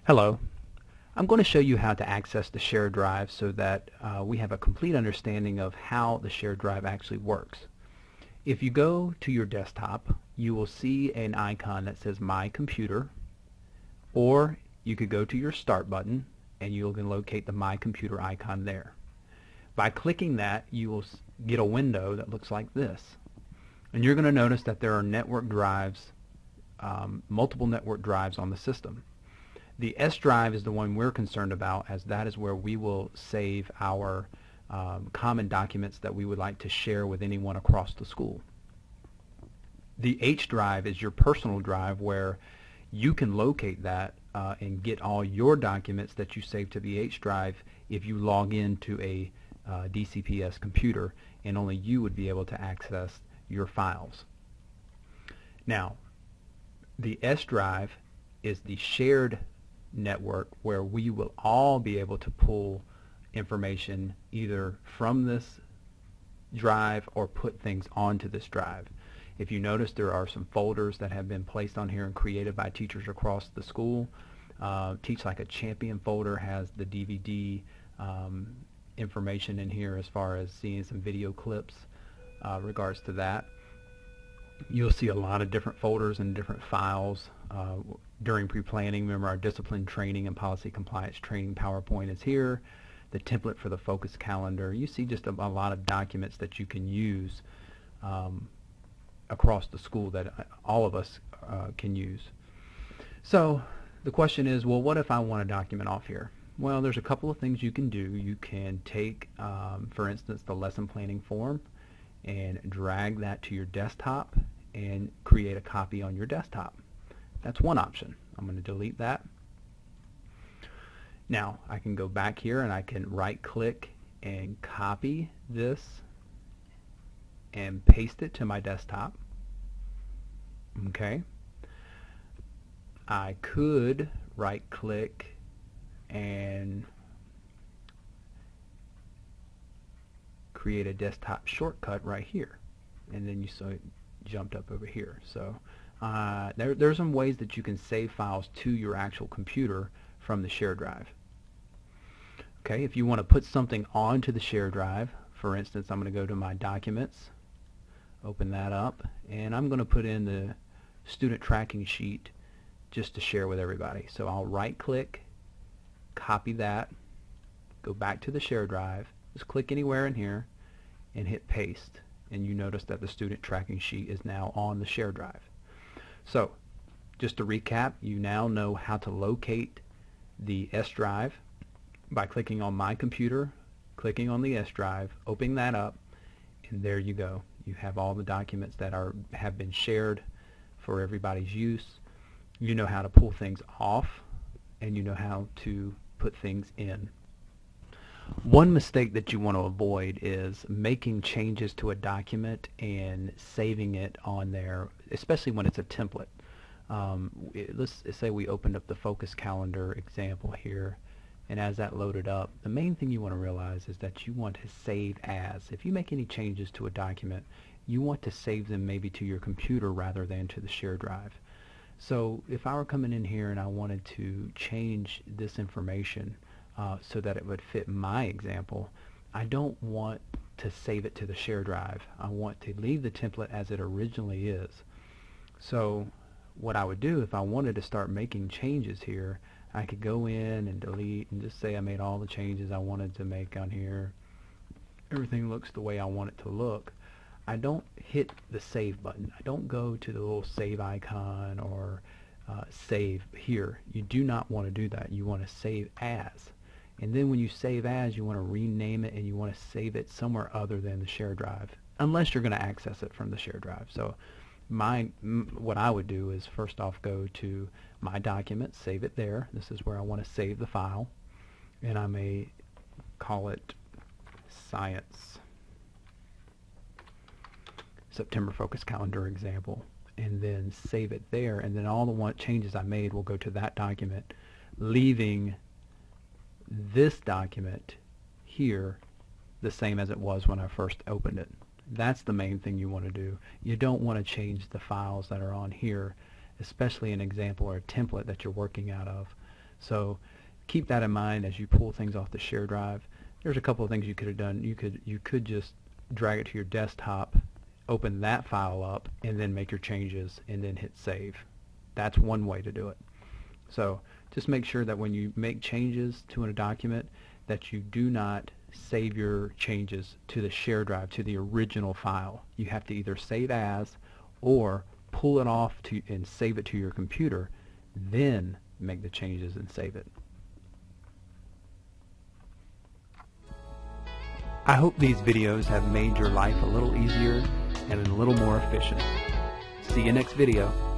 Hello. I'm going to show you how to access the shared drive so that we have a complete understanding of how the shared drive actually works. If you go to your desktop, you will see an icon that says My Computer, or you could go to your Start button and you can locate the My Computer icon there. By clicking that, you will get a window that looks like this. And you're going to notice that there are network drives, multiple network drives on the system. The S drive is the one we're concerned about, as that is where we will save our common documents that we would like to share with anyone across the school. The H drive is your personal drive where you can locate that and get all your documents that you save to the H drive if you log into a DCPS computer, and only you would be able to access your files. Now, the S drive is the shared network where we will all be able to pull information either from this drive or put things onto this drive. If you notice, there are some folders that have been placed on here and created by teachers across the school. Teach Like a Champion folder has the DVD information in here as far as seeing some video clips regards to that. You'll see a lot of different folders and different files during pre-planning. Remember, our discipline training and policy compliance training PowerPoint is here. The template for the focus calendar. You see just a lot of documents that you can use across the school that all of us can use. So the question is, well, what if I want a document off here? Well, there's a couple of things you can do. You can take, for instance, the lesson planning form and drag that to your desktop and create a copy on your desktop. That's one option. I'm going to delete that. Now I can go back here and I can right click and copy this and paste it to my desktop. Okay. I could right click and create a desktop shortcut right here, and then you saw it jumped up over here. So there's some ways that you can save files to your actual computer from the shared drive. Okay, if you want to put something onto the shared drive, for instance, I'm going to go to my documents, open that up, and I'm going to put in the student tracking sheet just to share with everybody. So I'll right click, copy that, go back to the shared drive, just click anywhere in here and hit paste, and you notice that the student tracking sheet is now on the shared drive. So just to recap, you now know how to locate the S drive by clicking on My Computer, clicking on the S drive, opening that up, and there you go. You have all the documents that have been shared for everybody's use. You know how to pull things off, and you know how to put things in. One mistake that you want to avoid is making changes to a document and saving it on there, especially when it's a template. Let's say we opened up the focus calendar example here, and as that loaded up, the main thing you want to realize is that you want to save as. If you make any changes to a document, you want to save them maybe to your computer rather than to the shared drive. So if I were coming in here and I wanted to change this information so that it would fit my example, I don't want to save it to the shared drive. I want to leave the template as it originally is. So what I would do if I wanted to start making changes here, I could go in and delete and just say I made all the changes I wanted to make on here. Everything looks the way I want it to look. I don't hit the save button. I don't go to the little save icon or save here. You do not want to do that. You want to save as. And then when you save as, you want to rename it and you want to save it somewhere other than the shared drive, unless you're going to access it from the shared drive. So what I would do is first off go to my document, save it there. This is where I want to save the file, and I may call it Science September Focus Calendar example, and then save it there, and then all the changes I made will go to that document, leaving this document here the same as it was when I first opened it. That's the main thing you want to do. You don't want to change the files that are on here, especially an example or a template that you're working out of. So keep that in mind as you pull things off the share drive. There's a couple of things you could have done. You could just drag it to your desktop, open that file up, and then make your changes and then hit save. That's one way to do it. So just make sure that when you make changes to a document that you do not save your changes to the share drive, to the original file. You have to either save as or pull it off and save it to your computer, then make the changes and save it. I hope these videos have made your life a little easier and a little more efficient. See you next video.